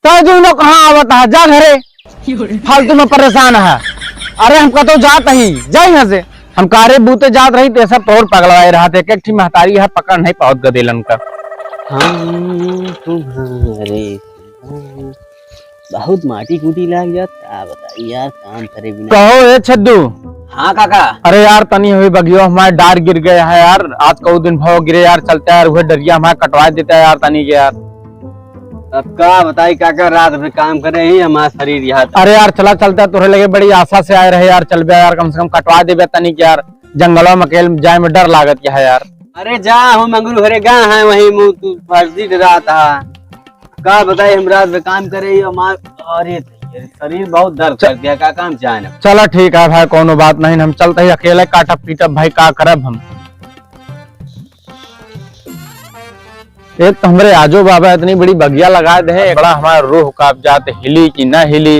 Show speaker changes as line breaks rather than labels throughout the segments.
तो कहाँ आवत है, जा घरे फालतू में परेशान है। अरे हमका तो जात ही जा यहाँ से, हम कारे बूते जात रही ते सब तोड़ पगलवाए रहा थे। एक ठीक महतारी है पकड़ नहीं पाओ गदेलन का।
हम तुम्हारे बहुत माटी कूटी लग जाता, बताइए यार काम करे बिना।
कहो ए छद्दू।
हाँ काका।
अरे यार तनी हुई बगियो हमारे डार गिर गया है यार, आज कऊ दिन भाव गिरे यार, चलता है वह डरिया हमारे कटवा देता है यार तनी के यार।
अब का बताई काका, रात में काम करे ही हमारा शरीर यहाँ।
अरे यार चला चलता है, तोरे लगे बड़ी आशा से आए रहे यार, चल बे यार कम से कम कटवा दे तनी के यार, जंगलों में अकेले जाए में डर लागत क्या है यार।
अरे जा हम मंगरू हरे गा है वही मुँह तू फर्जी डरा था। का बताई हम रात में काम करे ही हमार, अरे शरीर बहुत दर्द कर दिया का काम चाहे ना।
चलो ठीक है भाई कोनो बात नहीं, हम चलते ही अकेले काटब पीटब भाई का करब हम। एक तो हमारे आजो बाबा इतनी बड़ी बगिया लगा दे, बड़ा हमारा रूह कांप जाते, हिली कि ना हिली।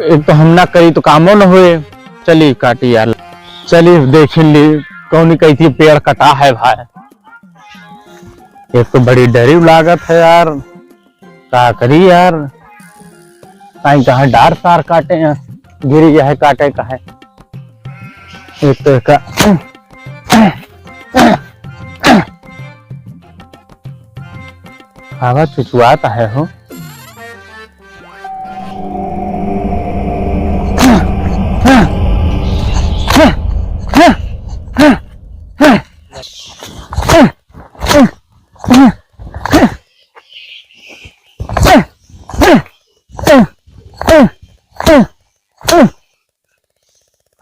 एक तो हम ना करी तो कामो न हुए। चली काटी यार, चली देख ली कौन कैसी पेड़ कटा है भाई। एक तो बड़ी डरी लागत है यार, का करी यार, कहीं कहाँ डार सार काटे हैं, गिर गया है काटे का है। एक तो का हवा चुचुआता है हो।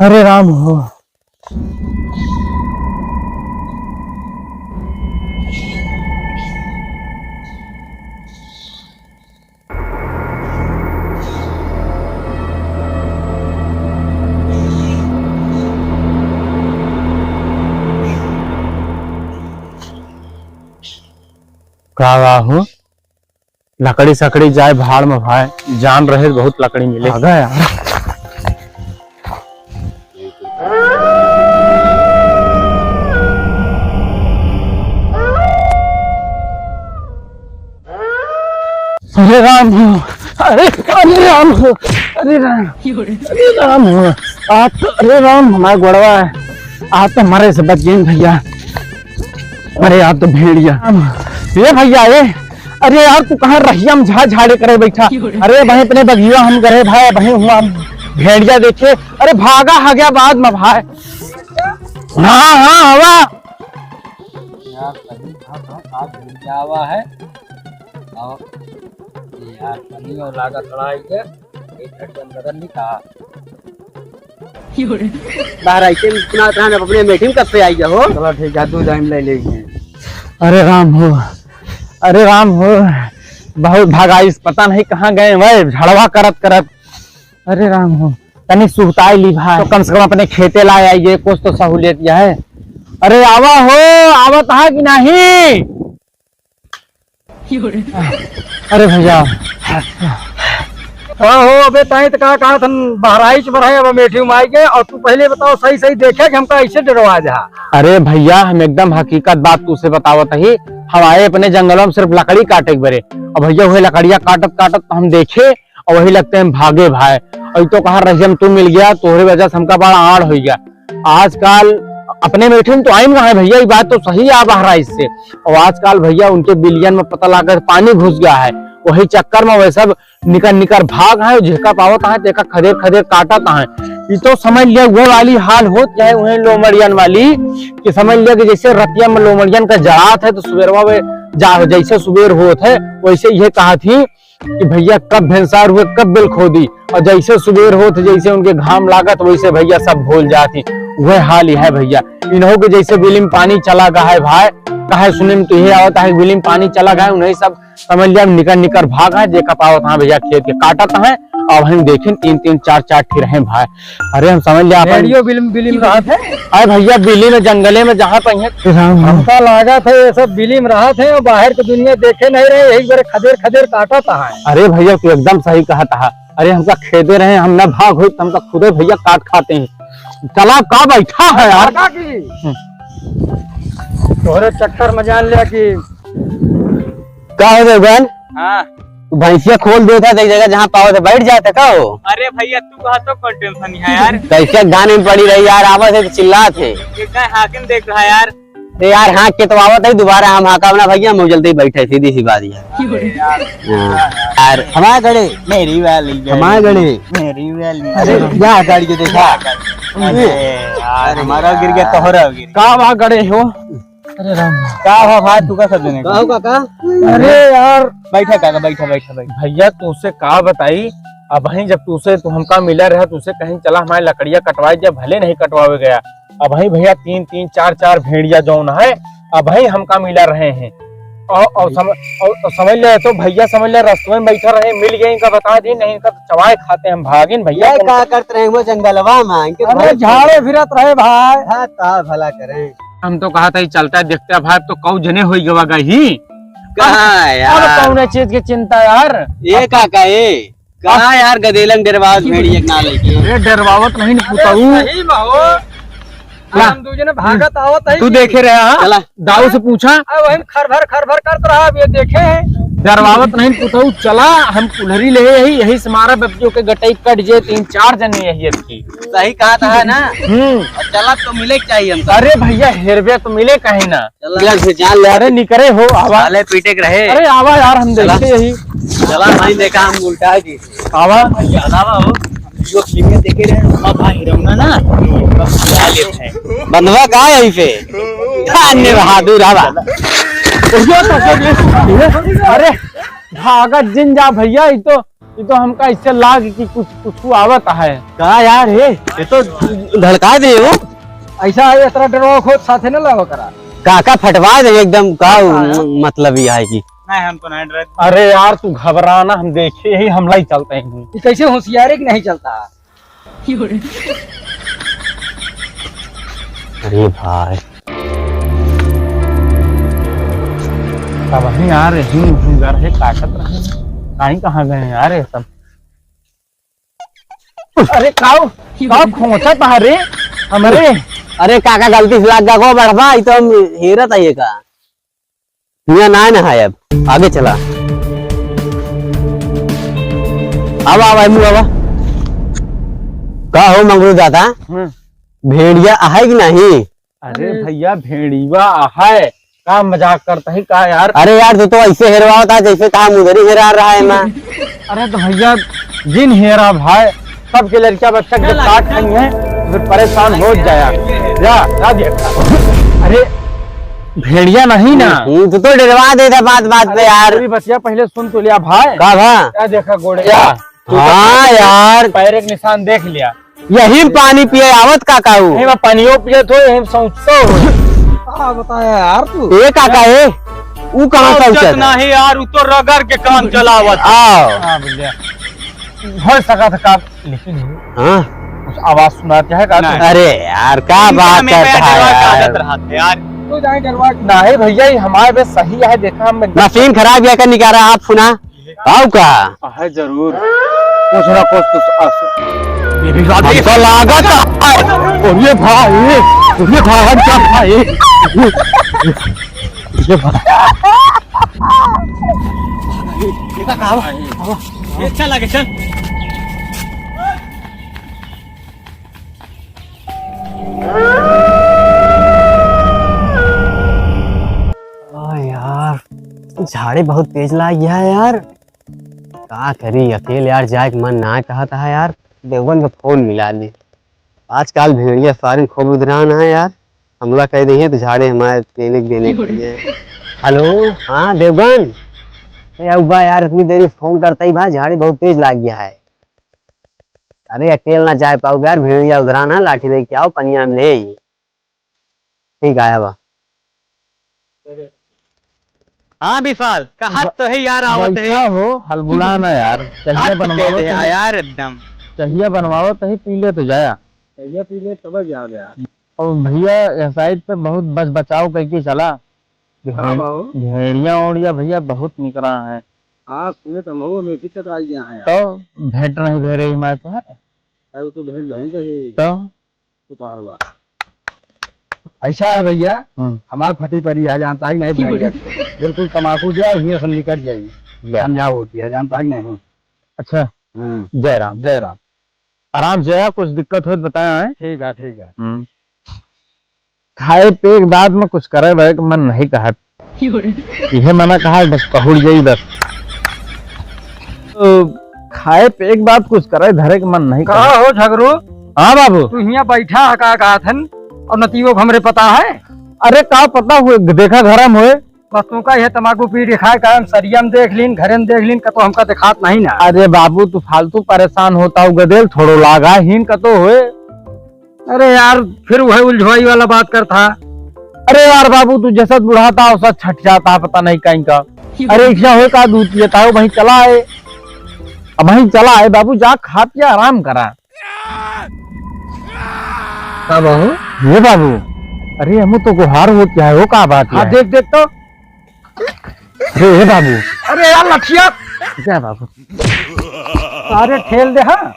अरे राम हो। का हो, लकड़ी सकड़ी जाए भाड़ में भाई, जान रहे बहुत लकड़ी मिले यार। अरे राम हो, अरे राम हो, अरे राम हो, आज तो अरे राम हमारा गोड़वा है, आज तो हमारे से बच गए भैया। अरे आप तो भेड़िया ये भैया ये, अरे यार तू कहाँ रहिया में झाड़े करे बैठा। अरे भाई अपने बगिया हम करे भाई, भाई हुआ भेड़िया देखे, अरे भागा हा गया बाद में भाई। हाँ हाँ हवा
हवा है यार, पनी और लागत लड़ाई के एक घंटे बदल नहीं कहा बाहर आई के सुना था ना, अपने मीटिंग कब पे आई हो। चलो ठीक है, तू टाइम ले लेंगे।
अरे राम हो, अरे राम हो, बहुत भगाइस, पता नहीं कहाँ गए भाई, झड़वा करत करत। अरे राम हो, तनी सुहताई ली भाई, तो कम से कम अपने खेते लाए आइए, कुछ तो सहूलियत यह है। अरे आवा हो, आवत है कि नहीं। अरे भैया
हाँ हो, अबे ताई तो कहा था बहराइच बढ़ाए, अब मेठी में आई गए। और तू पहले बताओ सही सही देखे कि हमका ऐसे डरवा जा।
अरे भैया हम एकदम हकीकत बात तुझसे बतावत ही, हम आए अपने जंगलों में सिर्फ लकड़ी काटे के बरे, और भैया वही लकड़ियां काटत काटत तो हम देखे और वही लगते हैं भागे भाई। और तो कहा रही तू मिल गया, तोहरे वजह से हमका बड़ा आड़ हो गया। आजकल अपने मेठे में तो आई ना है भैया, ये बात तो सही आ बहराइच से। और आजकल भैया उनके बिलियन में पता लगा पानी घुस गया है, वही चक्कर में वह सब निकर निकर भाग है, झेका पावत है, देखा खदेर खदेर काटत है। ये तो समझ लिया वो वाली हाल हो चाहे वही लोमड़ियन वाली, कि समझ लिया कि जैसे रतिया में लोमड़ियन का जड़ात है तो सुबेरवा में जैसे सुबेर होत है वैसे ये कहा थी कि भैया कब भेंसार हुए कब बिल खोदी, और जैसे सुबेर होत जैसे उनके घाम लागत वैसे भैया सब भूल जाती। वह हाल ही है भैया इन्हों के, जैसे बिली में पानी चला गया है भाई, कहे सुने में तो ये आवता है बिली में पानी चला गया, उन्हें सब समझ लिया निकर निकर भाग है, देखा पावत है भैया खेत के काटत है। अब हम देखें 3-3 4-4 ठिर हैं भाई। अरे हम समझ लिया
बिली में रहा थे।
अरे भैया बिली में जंगले में जहाँ पे
हमका लगा था ये सब बिली में रहा थे, और बाहर की दुनिया देखे नहीं रहे, यही बारे खदेर खदेर काटा था।
अरे भैया तू एकदम सही कहा था। अरे हमका खेदे रहे, हम न भाग हुई हमका खुदे भैया काट खाते हैं। चला का बैठा है यार,
तोहरे चक्कर में जान लिया कि
का हो गए बहन,
हाँ।
तू भैंसिया खोल देता था एक जगह जहाँ पाओ तो बैठ जाता का हो।
अरे भैया तू कहा तो कौन टेंशन है यार।
कैसे धान में पड़ी रही यार, आवत है तो चिल्लात है।
ये क्या हाकिम देख रहा है यार।
अरे यार हाँ के तो आवत है दोबारा हम हाका अपना भैया मुँह जल्दी बैठे सीधी सी बात यार। हमारे गड़े
मेरी वाली
हमारे गड़े
मेरी वाली।
अरे क्या गाड़ी के देखा
यार हमारा गिर गया तोहरा गिर
का वहाँ गड़े हो?
अरे राम क्या हुआ भाई तू का सब देने का
काका।
अरे यार
बैठा काका बैठा बैठा बैठा।
भैया तुझसे का बताई, अब वहीं जब तुझसे तू हमका मिला रहा तुझसे कहीं चला हमारे लकड़ियाँ कटवाई, जब भले नहीं कटवावे गया। अब वहीं भैया 3-3 4-4 भेड़िया जौन है अब वहीं हमका मिला रहे हैं। और समझ ले तो भैया समझ ले रास्ते में बैठा रहे, मिल गए इनका बता दी नहीं इनका तो चवाए खाते हम भागे भैया।
क्या करते रहे वो जंगलवा में?
अरे झाड़े फिरत रहे भाई।
हाँ ता भला करें।
हम तो कहा था ही चलता है देखते भाई तो कौ जने हो गवा गई
कहाँ यार
कौन चीज की चिंता यार।
ये काका ये कहाँ यार गदेलन डरवाज भेड़िया ना लेके।
अरे डरवावत नहीं पुताऊ
सही बाबू हम दूजे ने भागत आवत है।
तू देखे रहा
चला
दाऊ से पूछा
वही खरभर करत रहा, अब ये देखे हैं।
डरवावत नहीं पुताऊ चला हम कुल्हरी ले यही से मारा बच्चों के गटई कट जे 3-4 जने यही की।
सही कहा था ना। और चला तो मिले चाहिए हमको।
अरे भैया हेरबे तो मिले कहीं ना।
चला फिर जान ले।
अरे निकरे हो आवा।
साले पीटे के रहे।
अरे आवा यार हम देखे यही।
चला भाई देखा हम उल्टा की
आवा
हो जो फिल्में देखे रहे अब भाई रमना ना
बंधवा कहा है यहीं पे अन्य बहादुर आवा।
अरे भागत जिन जा भैया ये तो हमका इससे लाग कि कुछ आवत है।
कहा यार ये तो धड़का दे वो।
ऐसा है इतना डरवा खोद साथे न लावा करा।
काका फटवा दे एकदम का मतलब ही है कि
नहीं हम तो नहीं डरे।
अरे यार तू घबराना हम देखे यही हमला ही चलते हैं।
ये कैसे होशियारी की नहीं चलता।
अरे भाई
अब वहीं यार यही घर है काटत रहे कहीं कहाँ गए यार ये सब। अरे काऊ खोचा पहाड़े हमारे।
अरे काका गलती से लग गया बढ़वा तो हम हेरत है ये का यहाँ ना है अब आगे चला। अब आवा का हो मंगरू दादा भेड़िया है कि नहीं?
अरे भैया भेड़ीवा है का मजाक करता है का यार।
अरे यार तो ऐसे हेरवा होता जैसे काम उधर ही हेरा रहा है मैं।
अरे तो भैया जिन हेरा भाई सबके लड़किया बच्चा जब काट नहीं है फिर परेशान हो जाया जा देखा। अरे भेड़िया नहीं ना
तो डरवा देता बात पे यार।
बच्चिया पहले सुन तो लिया भाई
का
क्या देखा गोड़े।
हाँ यार
पैर के निशान देख लिया
यही पानी पिए आवत काका
मैं पानियों पिए तो यही सोचता
हाँ बताया यार तू।
ये काका है वो कहाँ सोचत
नहीं यार वो तो रगड़ के काम चलावत।
आओ
हाँ भैया हो सका था का लेकिन
हाँ
कुछ आवाज सुनाते है का।
अरे यार क्या बात करता है
यार
तू जाए डरवा।
नहीं भैया ये हमारे पे सही है देखा हम
मशीन खराब या कर निकाला आप सुना आओ का
है जरूर कुछ ना कुछ ये भी बात
हमको लागत
और ये भाई हम क्या भाई ये भाई
चल आगे चल।
यार झाड़े बहुत तेज लाग गया है यार का करी अकेले यार जाए के मन ना कहता है यार। देवगन का फोन मिला ली आजकल भेड़िया फारिन खूब उधरान है यार हमला कह दी है तो झाड़े हमारे देने के लिए। हेलो हाँ देवगन अब्बा यार इतनी देरी फोन करता ही भाई झाड़े बहुत तेज लाग गया है। अरे अकेले ना जा पाओ यार भेड़िया उधराना लाठी दे के आओ पनिया में ले। ठीक आया बा।
हाँ विशाल कहा तो है यार आवत है
हो हलबुला ना यार चाहिए बनवाओ
यार एकदम
चाहिए बनवाओ तही पी ले तो जाया
ये पीले तब जा गया।
और भैया साइड पे बहुत बच बचाव करके चला भेड़िया ओड़िया भैया बहुत निकला है।
हाँ सुने तो मऊ में दिक्कत आ गया है
तो भेंट नहीं दे रही मैं तो है
तो भेज नहीं
तो
ऐसा है भैया हमारे फटी परी है जानता ही नहीं बिल्कुल तमाकू जाए निकट जाएगी समझाओ होती है, जानता ही नहीं।
अच्छा जय राम।
जय राम।
आराम से है, कुछ दिक्कत हो तो बताया है।
ठीक है ठीक है।
खाए पे एक बाद में कुछ करे भाई मन नहीं कहा, यह मैंने कहा बस पहुड़ गई बस। तो खाए पे एक बात कुछ करे धरे के मन नहीं
कहा
कहा।
हो झगड़ू,
हाँ बाबू।
तू यहाँ बैठा है कहा थन और नतीजों को हमरे पता है।
अरे का पता हुए देखा घरम हुए।
बस तू का यह तम्बाकू पी दिखाए कारण सरिया में देख लीन, घरे में देख लीन, का तो हमका दिखात नहीं ना।
अरे बाबू तू फालतू परेशान होता हूँ, गदेल थोड़ो लागा हीन का तो हुए।
अरे यार फिर वह उलझवाई वाला बात करता।
अरे यार बाबू तू जैसा बुढ़ाता वैसा छट जाता, पता नहीं कहीं का। अरे इच्छा हो का दूध पियता हो, वहीं चला है, अब वहीं चला है बाबू, जा खा पिया आराम करा।
बाबू
ये बाबू, अरे हम तो गुहार हो क्या है, वो का बात है?
देख देख तो।
अरे ये बाबू
अरे यार लठिया
क्या बाबू,
सारे ठेल दे। हाँ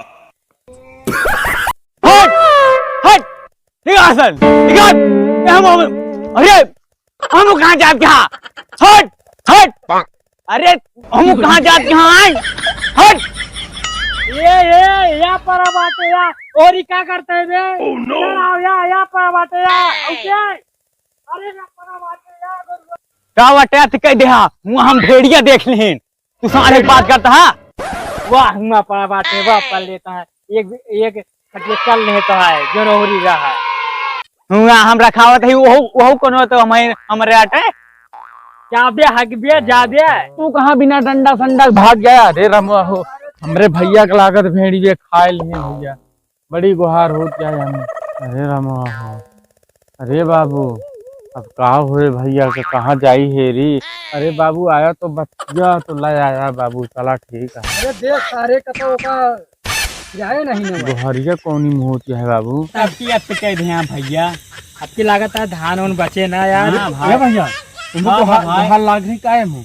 अरे हम कहाँ जात यहाँ, हट हट। अरे हम कहाँ जात यहाँ, हट।
ये या पर बाटे या और ही क्या करते हैं बे? या पर बाटे या ओके। अरे या पर बाटे या
का वटे थ कह देहा मुँह हम भेड़िया देख लें, तू सारे बात करता है।
वाह हुआ पर बाटे वाह पल लेता है, एक एक खटिया चल लेता है जो रोहरी रहा है।
हुआ हम रखावत है वो कोनो तो हमारे आटे
क्या बे हक बे जा दे।
तू कहाँ बिना डंडा संडा भाग गया? अरे रमुआ हो, हमरे भैया के लागत भेड़िए खाए लिए भैया, बड़ी गुहार हो क्या है हमें। अरे रमुआ हो, अरे बाबू अब का हुए भैया के कहाँ जाई हेरी। अरे बाबू आया तो बच्चा तो ले आया बाबू, चला ठीक है।
अरे देख सारे का तो का जाए नहीं ना
गुहारिया कौनी मुँह है बाबू।
आपकी अब कह दे भैया, आपकी लागत है धान उन बचे ना यार।
हाँ भाई। भैया तुमको गुहार लाग रही कायम हो।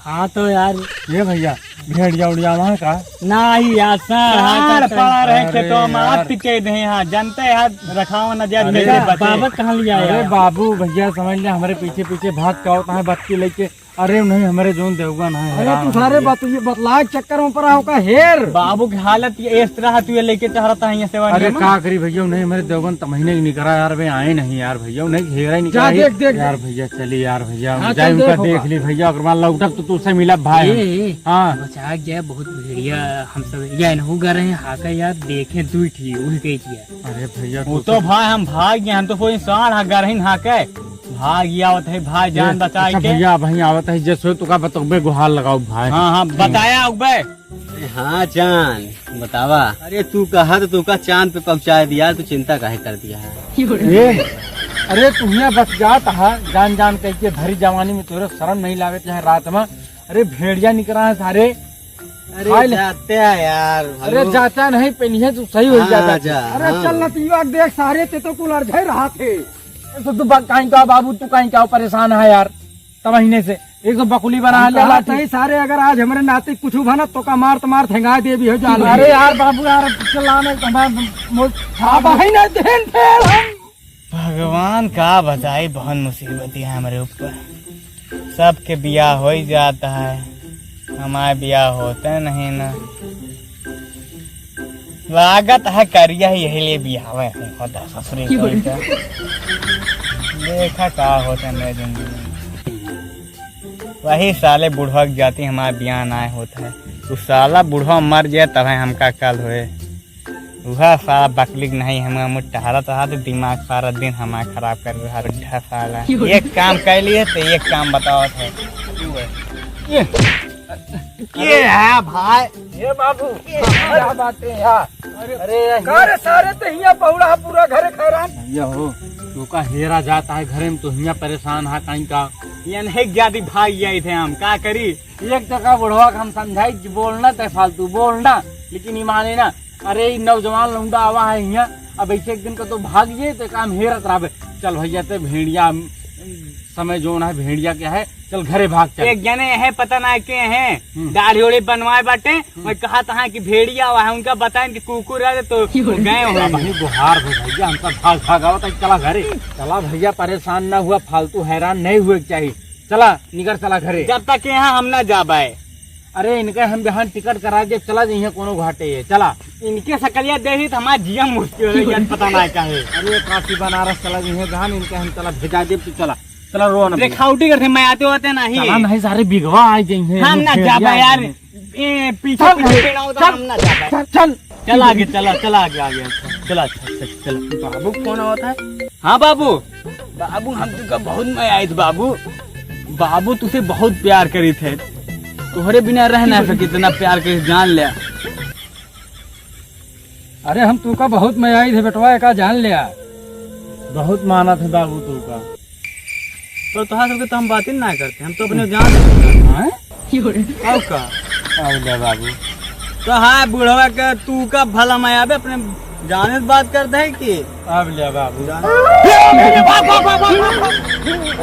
हाँ तो यार
ये भैया भेड़िया उड़िया वहाँ का
नहीं यार
यार पड़ा रहे खेतों में
यार।
आप पिके दे यहाँ जानते हैं रखाव नजर
अरे
बाबा कहाँ लिया
अरे
यार?
बाबू भैया समझ ले हमारे पीछे पीछे भाग क्या होता है बच्ची लेके। अरे नहीं हमारे जोन देवगन है।
अरे तू सारे बतला चक्कर में पड़ा होगा हेर।
बाबू की हालत ये इस तरह तू ये लेके चाह रहा था यहाँ
अरे
से।
का करी भैया, नहीं हमारे देवगन तो महीने की निकला यार, वे आए नहीं यार भैया, नहीं घेरा ही
जा
निकला।
देख देख
यार भैया चली यार भैया,
हाँ,
जाए
चल
उनका
देख
देख
होगा।
ली भैया, अगर मान लौटक तो तुझसे मिला भाई। हाँ
बचा गया बहुत भेड़िया, हम सब या इनहु गा रहे हैं हाका यार देखे दुई थी उन कही थी।
अरे भैया
वो तो भाई हम भाग गए, हम तो कोई इंसान हगा रही ना के भाग गया होता है भाई जान बचाए के।
भैया वही आवत है जैसे तो का बतबे गुहार लगाओ भाई।
हाँ हाँ बताया उबे।
हाँ चांद बतावा। अरे तू कहा तो तू का चांद पे पहुंचा दिया, तू चिंता काहे कर दिया है?
ये अरे तू यहाँ बस जाता है जान जान कह के भरी जवानी में तुझे शर्म नहीं लागे चाहे रात में। अरे भेड़िया निकला है सारे।
अरे जाते हैं यार।
अरे जाता नहीं पहनिए तो सही हो
हाँ,
जाता।
जा,
अरे
हाँ।
चल नतीजा देख सारे ते तो कुल अर्झे रहा थे।
तो तू कहीं का बाबू, तू कहीं क्या परेशान है यार महीने से, एक तो बकुली बना
नहीं सारे अगर आज हमारे नाते कुछ बना तो का मार ठेंगा दे भी हो जा।
अरे यार बाबू यार चलाने
भगवान का बताई बहुत मुसीबत है हमारे ऊपर, सबके बियाह हो ही जाता है, हमारे बियाह होते नहीं ना। लागत है करिया ही यही लिए बियाह होता ससुरी कोई का। देखा का होता है मेरे जिंदगी में, वही साले बुढ़वा की जाती हमारे बियाह ना होता है। उस साला बुढ़वा मर जाए तब हमका कल हुए, वह साला बकलिक नहीं हम टहरा तो दिमाग सारा दिन हमारा खराब कर रहा है साला। एक काम कर लिए तो एक काम बताओ थे
ये है भाई।
ये बाबू क्या बातें यार। अरे सारे तो हिया पौड़ा पूरा घर खैरान।
भैया हो तू का हेरा जाता है घरे में तो हिया परेशान है कहीं का।
ये नहीं ज्यादा भाग गए थे हम, क्या करी।
एक जगह बुढ़वा हम समझाई कि बोलना तो फालतू बोलना, लेकिन ये माने ना। अरे नौजवान लौंडा आवा है यहाँ, अब ऐसे एक दिन का तो भागिए तो काम हेरत रहा। चल भैया ते भेड़िया समय जो है भेड़िया क्या है, चल घरे भाग चल।
एक जने है पता ना के हैं दाढ़ी ओढ़ी बनवाए बाटे, मैं कहा था कि भेड़िया हुआ है उनका बताएं कि कुकुर है तो गए हो
वही गुहार हो भैया, हम सब भाग भाग आवत है। चला घरे चला भैया, परेशान ना हुआ फालतू हैरान नहीं हुए चाहिए। चला निकल चला घरे।
जब तक यहाँ हम ना जा पाए
अरे इनके हम यहाँ टिकट करा के चला जाइए कोनो घाटे है चला।
इनके सकलिया देखी तो हमारा जिया मुश्किल हो गया, पता ना क्या है।
अरे काशी बनारस चला जाइए जहाँ इनके हम चला भेजा दे तू चला चला रो ना
रेखाउटी करते मैं आते होते नहीं।
चला नहीं सारे बिगवा आ जाइए
हम ना जाबा यार, ए पीछे पीछे पेड़ा होता हम ना जाबा।
चल
चल आगे, चला आगे आगे, चला चला। बाबू कौन होता है? हाँ बाबू, बाबू हम तुका बहुत मैं आए थे बाबू। बाबू तुझसे बहुत प्यार करी थे, तुहरे बिना रह ना सके, इतना प्यार करी जान ले।
अरे हम तू का बहुत मैं आई थे बेटवा का जान लिया।
बहुत माना थे बाबू तू का।
तो तुहार सबके तो हम बात ही ना करते, हम तो अपने जान का
बाबू
तो हाँ बुढ़वा के तू का भला मैं आवे अपने जाने से बात करते है कि
अब ले बाबू
जाने